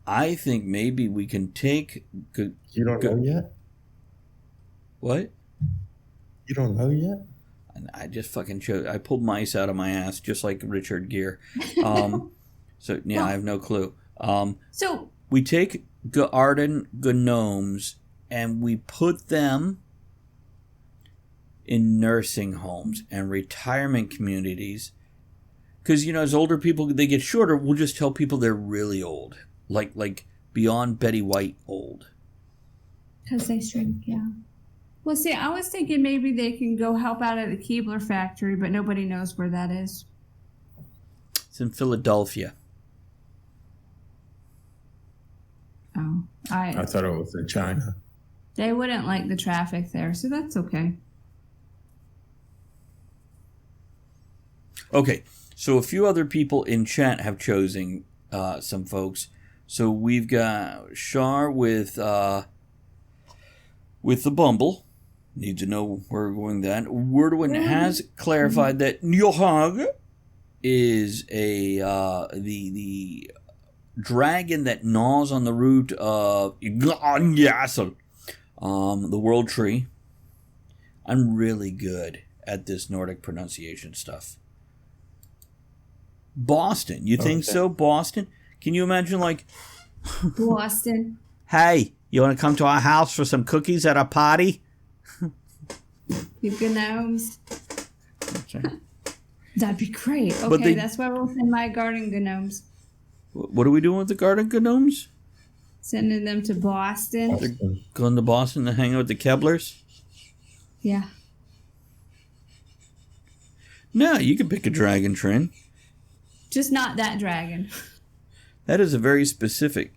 Speaker 5: I think maybe we can take...
Speaker 4: You don't know yet?
Speaker 5: What?
Speaker 4: You don't know yet?
Speaker 5: I just fucking chose. I pulled mice out of my ass just like Richard Gere. So, yeah, I have no clue.
Speaker 6: So
Speaker 5: we take garden gnomes and we put them in nursing homes and retirement communities. Because, you know, as older people, they get shorter, we'll just tell people they're really old. Like beyond Betty White old.
Speaker 6: Because they shrink, yeah. Well, see, I was thinking maybe they can go help out at the Keebler factory, but nobody knows where that is.
Speaker 5: It's in Philadelphia.
Speaker 6: Oh,
Speaker 4: I thought it was in China.
Speaker 6: They wouldn't like the traffic there, so that's okay.
Speaker 5: Okay, so a few other people in chat have chosen some folks. So we've got Shar with the Bumble. Need to know where we're going that. Wordwin has clarified that Njohag is the dragon that gnaws on the root of the world tree. I'm really good at this Nordic pronunciation stuff. Boston. You think so, Boston? Can you imagine, like...
Speaker 6: Boston.
Speaker 5: Hey, you want to come to our house for some cookies at our party?
Speaker 6: You gnomes.
Speaker 5: Sorry.
Speaker 6: That'd be great. Okay, that's why we'll send my garden gnomes.
Speaker 5: What are we doing with the garden gnomes?
Speaker 6: Sending them to Boston.
Speaker 5: They're going to Boston to hang out with the Keblers?
Speaker 6: Yeah.
Speaker 5: No, you can pick a dragon, Trin.
Speaker 6: Just not that dragon.
Speaker 5: That is a very specific...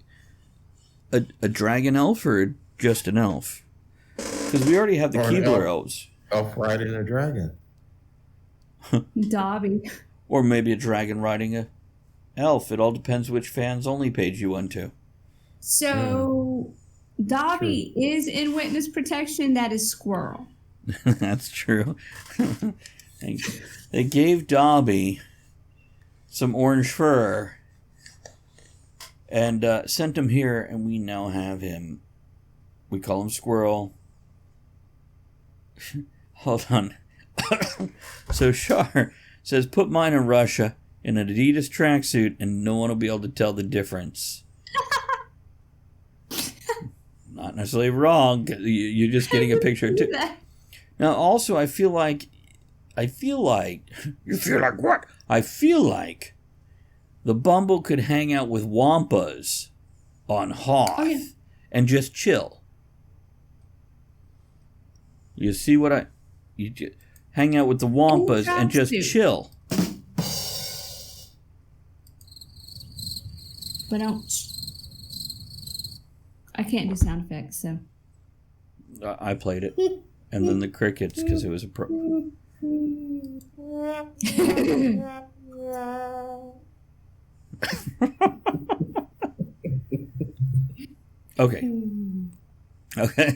Speaker 5: A dragon elf or just an elf? Because we already have the Keebler elves.
Speaker 4: Elf riding a dragon.
Speaker 6: Dobby.
Speaker 5: Or maybe a dragon riding a elf. It all depends which fans only page you went to.
Speaker 6: So, Dobby is in witness protection. That is Squirrel.
Speaker 5: That's true. They gave Dobby some orange fur and sent him here, and we now have him. We call him Squirrel. Hold on. So Shar says, put mine in Russia in an Adidas tracksuit and no one will be able to tell the difference. Not necessarily wrong. You're just getting a picture too. Now also I feel like you feel like what? I feel like the Bumble could hang out with Wampas on Hoth and just chill. You see what hang out with the Wampas and just chill.
Speaker 6: But I can't do sound effects, so.
Speaker 5: I played it. And then the crickets, because it was a pro. Okay. Okay.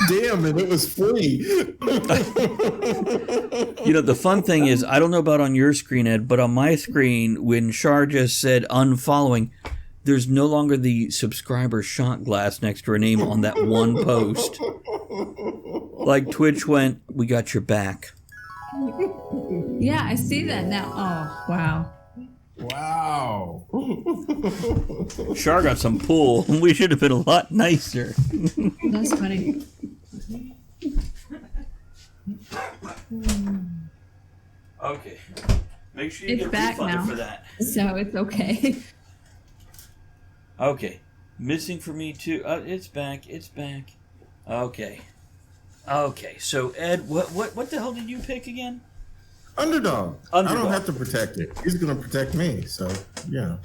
Speaker 4: Damn it was free.
Speaker 5: You know, the fun thing is, I don't know about on your screen, Ed, but on my screen, when Shar just said unfollowing, there's no longer the subscriber shot glass next to her name on that one post. Like Twitch went, we got your back.
Speaker 6: Yeah, I see that now. Oh, wow.
Speaker 4: Wow.
Speaker 5: Shar got some pull. We should have been a lot nicer.
Speaker 6: That's funny.
Speaker 5: Okay. Make sure you
Speaker 6: It's
Speaker 5: get
Speaker 6: back
Speaker 5: refunded
Speaker 6: now,
Speaker 5: for that.
Speaker 6: so it's okay.
Speaker 5: Okay. Missing for me too. It's back. It's back. Okay. Okay. So Ed, what the hell did you pick again?
Speaker 4: Underdog. I don't have to protect it. He's going to protect me. So, yeah.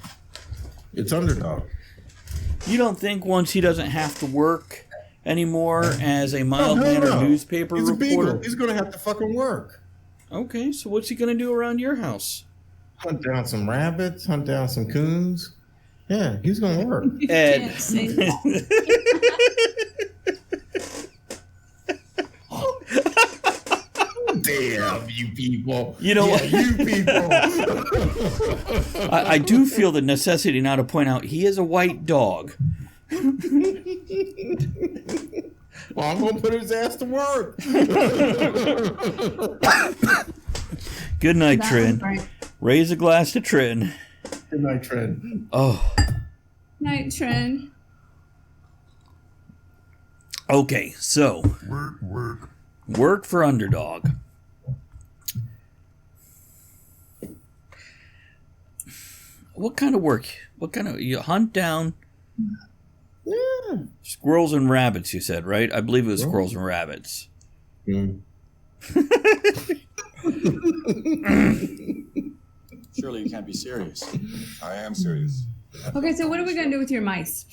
Speaker 4: It's underdog.
Speaker 5: You don't think once he doesn't have to work anymore as a mild-mannered newspaper
Speaker 4: He's
Speaker 5: reporter?
Speaker 4: a beagle. He's going to have to fucking work.
Speaker 5: Okay, so what's he going to do around your house?
Speaker 4: Hunt down some rabbits, hunt down some coons. Yeah, he's going to work.
Speaker 5: Ed.
Speaker 4: Damn, you people.
Speaker 5: You know what?
Speaker 4: You people.
Speaker 5: I do feel the necessity now to point out he is a white dog.
Speaker 4: Well, I'm going to put his ass to work.
Speaker 5: Good night, Trin. Right. Raise a glass to Trin.
Speaker 4: Good night, Trin.
Speaker 5: Oh.
Speaker 6: Night, Trin.
Speaker 5: Okay, so. Work for underdog. What kind of work? What kind of... You hunt down...
Speaker 4: Yeah.
Speaker 5: Squirrels and rabbits, you said, right? I believe it was squirrels and rabbits.
Speaker 4: Mm.
Speaker 11: Surely you can't be serious. I am serious.
Speaker 6: Okay, so what are we going to do with your mice?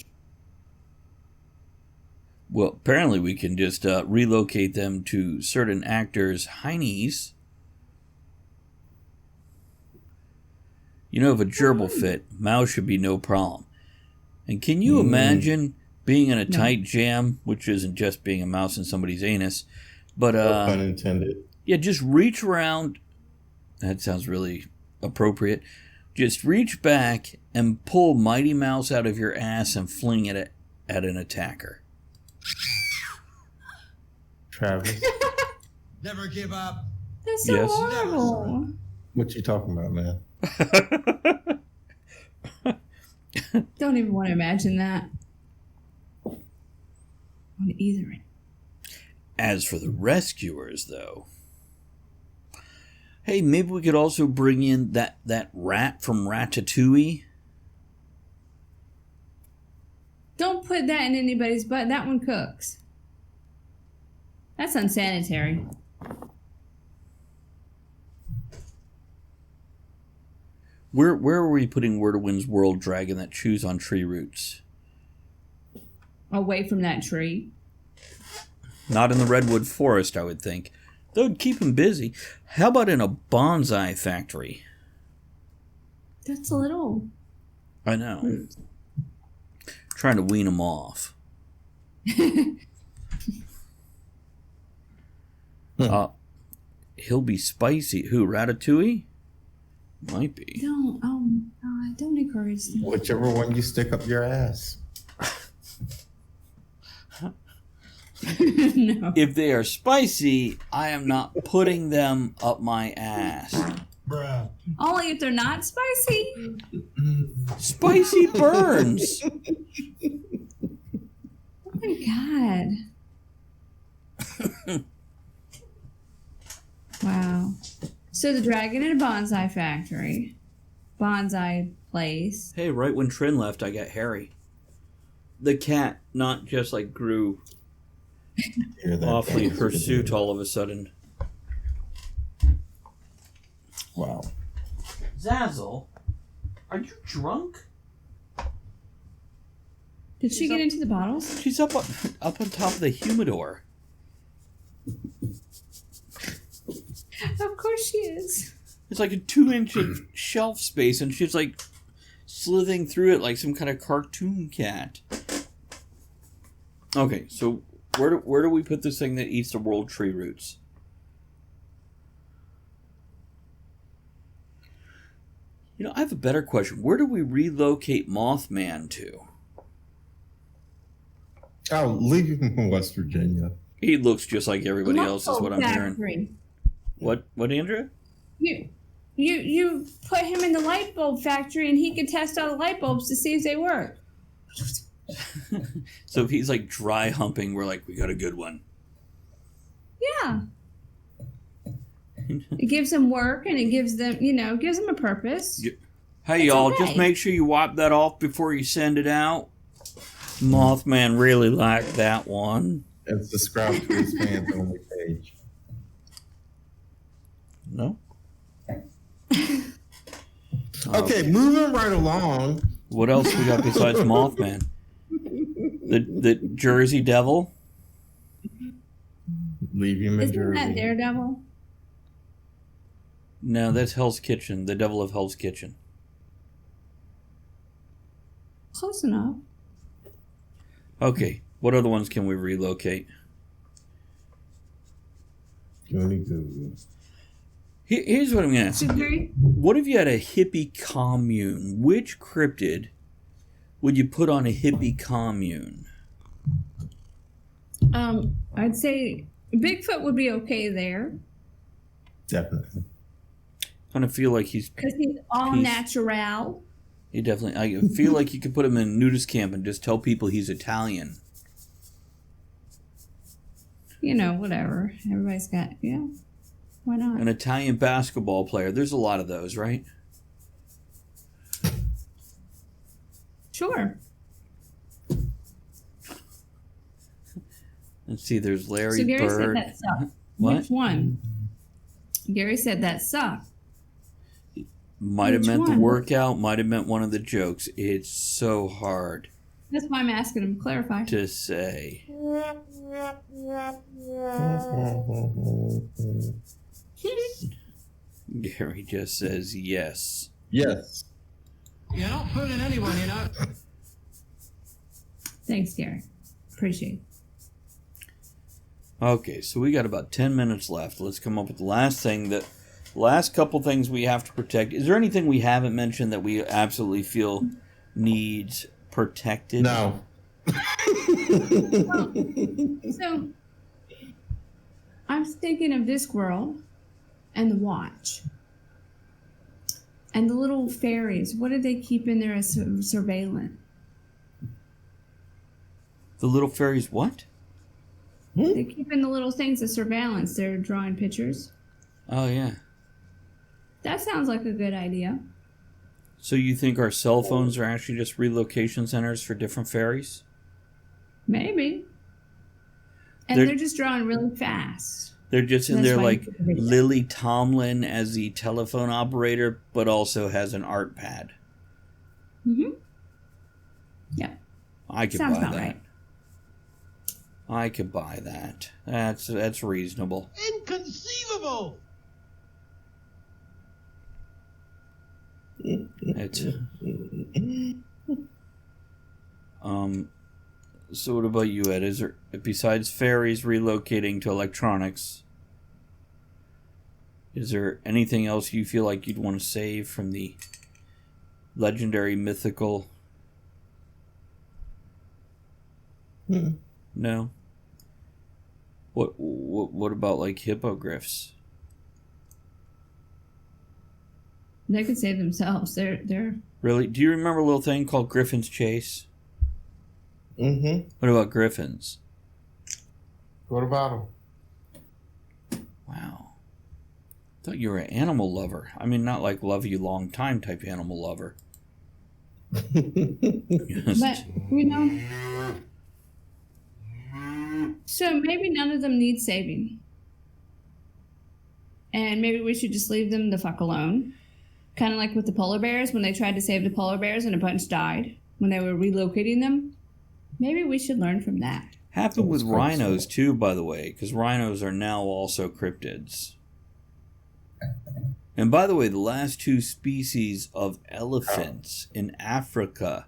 Speaker 5: Well, apparently we can just relocate them to certain actors' heinies. You know, if a gerbil fit, mouse should be no problem. And can you imagine being in a tight jam, which isn't just being a mouse in somebody's anus, but
Speaker 4: pun intended.
Speaker 5: Yeah, just reach around. That sounds really appropriate. Just reach back and pull Mighty Mouse out of your ass and fling it at an attacker.
Speaker 4: Travis.
Speaker 11: Never give up.
Speaker 6: That's so horrible.
Speaker 4: What you talking about, man?
Speaker 6: Don't even want to imagine that. On either end.
Speaker 5: As for the rescuers, though, hey, maybe we could also bring in that rat from Ratatouille.
Speaker 6: Don't put that in anybody's butt. That one cooks. That's unsanitary.
Speaker 5: Where are we putting Wordowin's world dragon that chews on tree roots?
Speaker 6: Away from that tree.
Speaker 5: Not in the redwood forest, I would think. That would keep him busy. How about in a bonsai factory?
Speaker 6: That's a little...
Speaker 5: I know. Trying to wean him off. He'll be spicy. Who, Ratatouille? Might be.
Speaker 6: Don't encourage them.
Speaker 4: Whichever one you stick up your ass.
Speaker 6: No.
Speaker 5: If they are spicy, I am not putting them up my ass.
Speaker 11: Bruh.
Speaker 6: Only if they're not spicy.
Speaker 5: Spicy burns.
Speaker 6: Oh my god. Wow. So the dragon in a bonsai factory. Bonsai place.
Speaker 5: Hey, right when Trin left, I got Harry. The cat not just like grew awfully hirsute all of a sudden.
Speaker 4: Wow.
Speaker 5: Zazzle, are you drunk?
Speaker 6: Did she get into the bottles?
Speaker 5: She's up on top of the humidor.
Speaker 6: Of course she is.
Speaker 5: It's like a 2-inch shelf space, and she's like slithering through it like some kind of cartoon cat. Okay, so where do we put this thing that eats the world tree roots? You know, I have a better question. Where do we relocate Mothman to?
Speaker 4: Oh, leave him in West Virginia.
Speaker 5: He looks just like everybody else, is what I'm hearing. What, Andrea?
Speaker 6: You put him in the light bulb factory, and he could test all the light bulbs to see if they work.
Speaker 5: So if he's like dry humping, we're like, we got a good one.
Speaker 6: Yeah. It gives them work, and it gives them, gives them a purpose.
Speaker 5: Hey, y'all, just make sure you wipe that off before you send it out. Mothman really liked that one.
Speaker 4: And subscribe to his fans only page.
Speaker 5: No?
Speaker 4: Okay, moving right along.
Speaker 5: What else we got besides Mothman? The Jersey Devil?
Speaker 4: Leave him in Jersey.
Speaker 6: Isn't that Daredevil?
Speaker 5: No, that's Hell's Kitchen. The Devil of Hell's Kitchen.
Speaker 6: Close enough.
Speaker 5: Okay, what other ones can we relocate? Here's what I'm going to ask. What if you had a hippie commune? Which cryptid would you put on a hippie commune?
Speaker 6: I'd say Bigfoot would be okay there.
Speaker 4: Definitely.
Speaker 5: I kind of feel like he's...
Speaker 6: Because he's all natural.
Speaker 5: He definitely... I feel like you could put him in a nudist camp and just tell people he's Italian.
Speaker 6: Whatever. Everybody's got... Yeah. Why not?
Speaker 5: An Italian basketball player. There's a lot of those, right?
Speaker 6: Sure.
Speaker 5: Let's see, there's Larry
Speaker 6: So Gary
Speaker 5: Bird.
Speaker 6: said that sucked.
Speaker 5: What?
Speaker 6: Which one? Gary said that sucked.
Speaker 5: Might have
Speaker 6: Which
Speaker 5: meant the
Speaker 6: one?
Speaker 5: workout, might have meant one of the jokes. It's so hard
Speaker 6: That's why I'm asking him to clarify.
Speaker 5: to say. Gary just says yes.
Speaker 4: Yes.
Speaker 7: You're not pulling anyone,
Speaker 6: Thanks, Garrett. Appreciate it.
Speaker 5: Okay, so we got about 10 minutes left. Let's come up with the last couple things we have to protect. Is there anything we haven't mentioned that we absolutely feel needs protected?
Speaker 4: No.
Speaker 6: So, I'm thinking of Discworld and the watch. And the little fairies. What did they keep in there as surveillance?
Speaker 5: The little fairies what?
Speaker 6: They keep in the little things as surveillance. They're drawing pictures.
Speaker 5: Oh, yeah.
Speaker 6: That sounds like a good idea.
Speaker 5: So you think our cell phones are actually just relocation centers for different fairies?
Speaker 6: Maybe. And they're just drawing really fast.
Speaker 5: They're just in there like Lily Tomlin as the telephone operator, but also has an art pad.
Speaker 6: Mm-hmm. Yeah.
Speaker 5: I could
Speaker 6: Sounds
Speaker 5: buy
Speaker 6: about
Speaker 5: that.
Speaker 6: right.
Speaker 5: I could buy that. That's reasonable.
Speaker 9: Inconceivable!
Speaker 5: So what about you, Ed? Is there, besides fairies relocating to electronics, is there anything else you feel like you'd want to save from the legendary mythical? No. What about like hippogriffs?
Speaker 6: They could save themselves. They're
Speaker 5: Really? Do you remember a little thing called Griffin's Chase?
Speaker 4: Mm-hmm.
Speaker 5: What about griffins?
Speaker 4: What about them?
Speaker 5: Wow. Thought you were an animal lover. I mean, not like love you long time type animal lover.
Speaker 6: But, you know, so maybe none of them need saving. And maybe we should just leave them the fuck alone. Kind of like with the polar bears, when they tried to save the polar bears and a bunch died when they were relocating them. Maybe we should learn from that.
Speaker 5: Happened with rhinos too, by the way, because rhinos are now also cryptids. And by the way, the last two species of elephants in Africa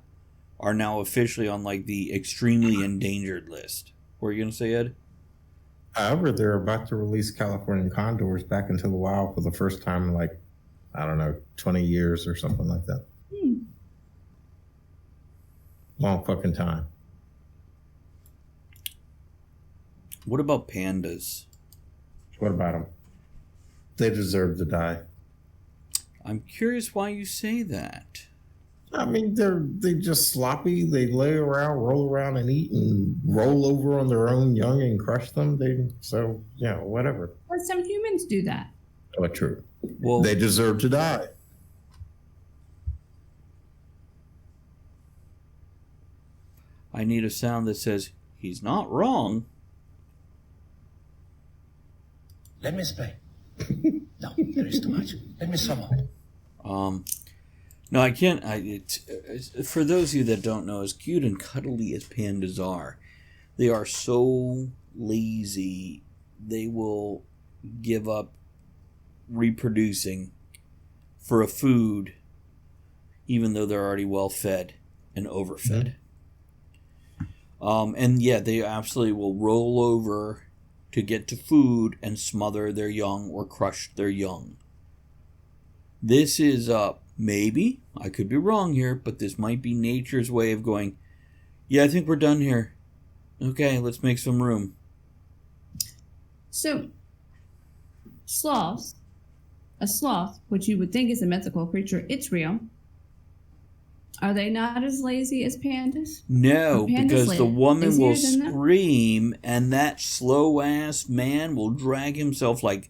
Speaker 5: are now officially on like the extremely endangered list. What are you going to say, Ed?
Speaker 4: However, they're about to release Californian condors back into the wild for the first time in like, I don't know, 20 years or something like that. Long fucking time.
Speaker 5: What about pandas?
Speaker 4: What about them? They deserve to die.
Speaker 5: I'm curious why you say that.
Speaker 4: I mean, they just sloppy. They lay around, roll around, and eat, and roll over on their own young and crush them. So whatever.
Speaker 6: Well, some humans do that.
Speaker 4: Oh, true.
Speaker 5: Well,
Speaker 4: they deserve to die.
Speaker 5: I need a sound that says he's not wrong.
Speaker 12: Let me explain. No, there is too much. Let me sum up.
Speaker 5: No, I can't. For those of you that don't know, as cute and cuddly as pandas are, they are so lazy. They will give up reproducing for a food, even though they're already well fed and overfed. And yeah, they absolutely will roll over to get to food and smother their young or crush their young. This is maybe, I could be wrong here, but this might be nature's way of going, yeah, I think we're done here. Okay, let's make some room.
Speaker 6: So, sloths, a sloth, which you would think is a mythical creature, it's real. Are they not as lazy as pandas?
Speaker 5: No, because the woman will scream and that slow-ass man will drag himself like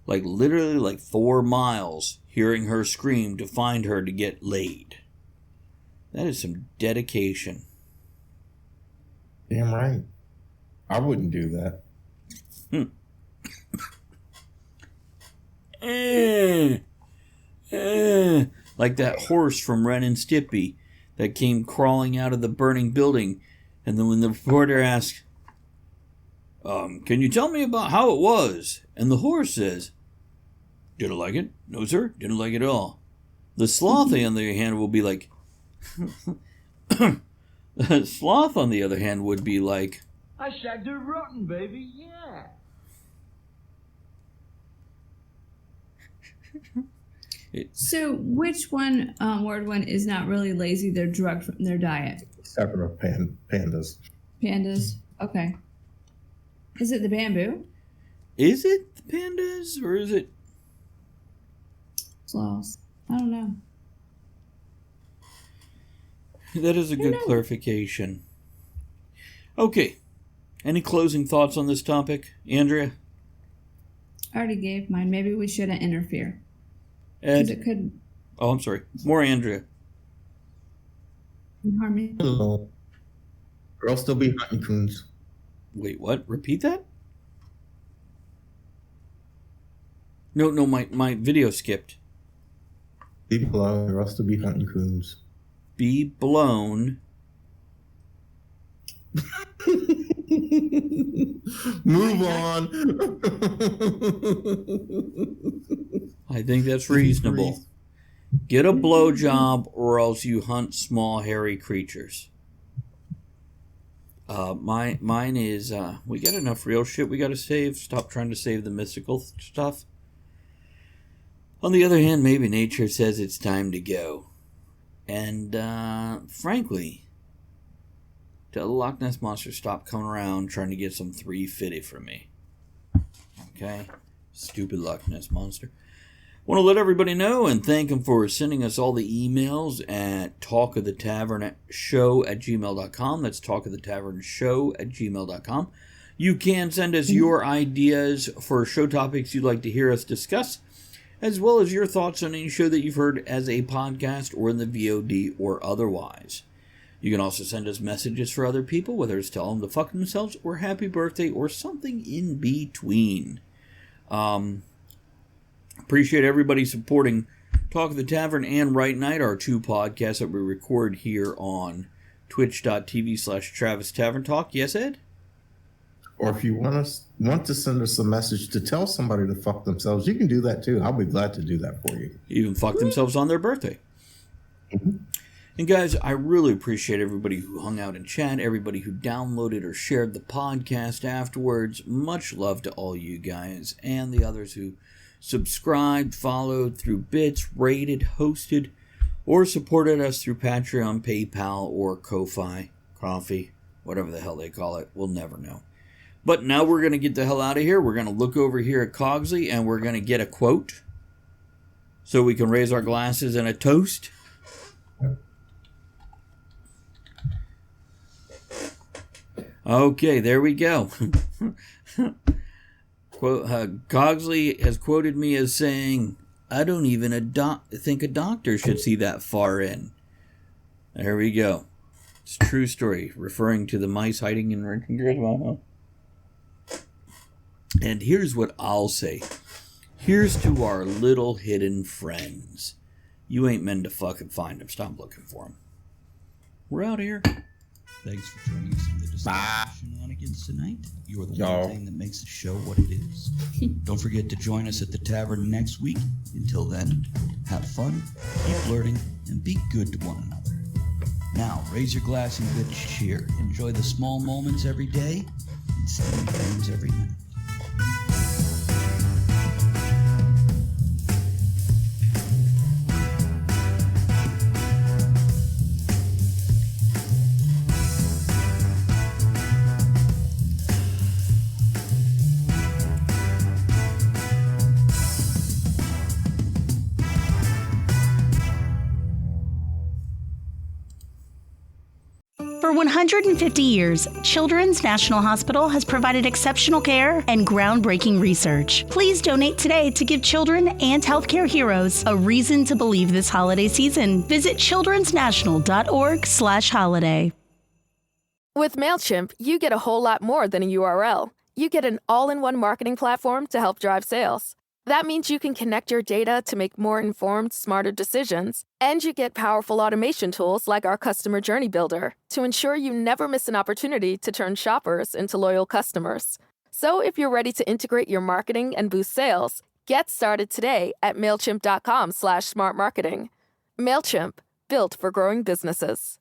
Speaker 5: literally like 4 miles hearing her scream to find her to get laid. That is some dedication.
Speaker 4: Damn right. I wouldn't do that.
Speaker 5: Like that horse from Ren and Stimpy that came crawling out of the burning building, and then when the reporter asks, can you tell me about how it was? And the horse says, didn't like it? No, sir, didn't like it at all. The sloth, on the other hand, will be like, Sloth, on the other hand, would be like,
Speaker 9: I shagged her rotten, baby, yeah.
Speaker 6: So which one, word one, is not really lazy? They're drugged from their diet.
Speaker 4: Separate pandas.
Speaker 6: Pandas. Okay. Is it the bamboo?
Speaker 5: Is it the pandas or is it
Speaker 6: Sloths? I don't know.
Speaker 5: That is a good clarification. Okay. Any closing thoughts on this topic, Andrea?
Speaker 6: I already gave mine. Maybe we shouldn't interfere.
Speaker 5: Ed?
Speaker 6: It could
Speaker 5: Oh, I'm sorry. More Andrea.
Speaker 6: harm me.
Speaker 4: Hello. Girls still be hunting coons.
Speaker 5: Wait, what? Repeat that? No, my video skipped.
Speaker 4: Be blown. Girls still be hunting coons.
Speaker 5: Be blown.
Speaker 4: Move on.
Speaker 5: I think that's reasonable. Get a blowjob or else you hunt small hairy creatures. Mine is, we got enough real shit we gotta save. Stop trying to save the mystical stuff. On the other hand, maybe nature says it's time to go. And, frankly, tell the Loch Ness Monster stop coming around trying to get some 350 from me. Okay? Stupid Loch Ness Monster. Want to let everybody know and thank them for sending us all the emails at talkofthetavernshow@gmail.com. That's talkofthetavernshow@gmail.com. You can send us your ideas for show topics you'd like to hear us discuss, as well as your thoughts on any show that you've heard as a podcast or in the VOD or otherwise. You can also send us messages for other people, whether it's tell them to fuck themselves or happy birthday or something in between. Appreciate everybody supporting Talk of the Tavern and Right Night, our two podcasts that we record here on twitch.tv/Travis Tavern Talk. Yes, Ed?
Speaker 4: Or if you want to send us a message to tell somebody to fuck themselves, you can do that too. I'll be glad to do that for you.
Speaker 5: Even fuck themselves on their birthday. Mm-hmm. And guys, I really appreciate everybody who hung out in chat, everybody who downloaded or shared the podcast afterwards. Much love to all you guys and the others who subscribed, followed through bits, rated, hosted, or supported us through Patreon, PayPal, or Ko-Fi, Coffee, whatever the hell they call it. We'll never know. But now we're going to get the hell out of here. We're going to look over here at Cogsley, and we're going to get a quote so we can raise our glasses and a toast. Okay, there we go. Cogsley has quoted me as saying, I don't even think a doctor should see that far in. There we go. It's a true story, referring to the mice hiding in Rinkenger's. And here's what I'll say. Here's to our little hidden friends. You ain't meant to fucking find them. Stop looking for them. We're out of here.
Speaker 13: Thanks for joining us in the discussion shenanigans tonight. You're the one thing that makes the show what it is. Don't forget to join us at the tavern next week. Until then, have fun, keep flirting, and be good to one another. Now, raise your glass in good cheer. Enjoy the small moments every day and steady dreams every night.
Speaker 8: For 150 years, Children's National Hospital has provided exceptional care and groundbreaking research. Please donate today to give children and healthcare heroes a reason to believe this holiday season. Visit childrensnational.org/holiday.
Speaker 14: With MailChimp, you get a whole lot more than a URL. You get an all-in-one marketing platform to help drive sales. That means you can connect your data to make more informed, smarter decisions. And you get powerful automation tools like our Customer Journey Builder to ensure you never miss an opportunity to turn shoppers into loyal customers. So if you're ready to integrate your marketing and boost sales, get started today at MailChimp.com/smartmarketing. MailChimp, built for growing businesses.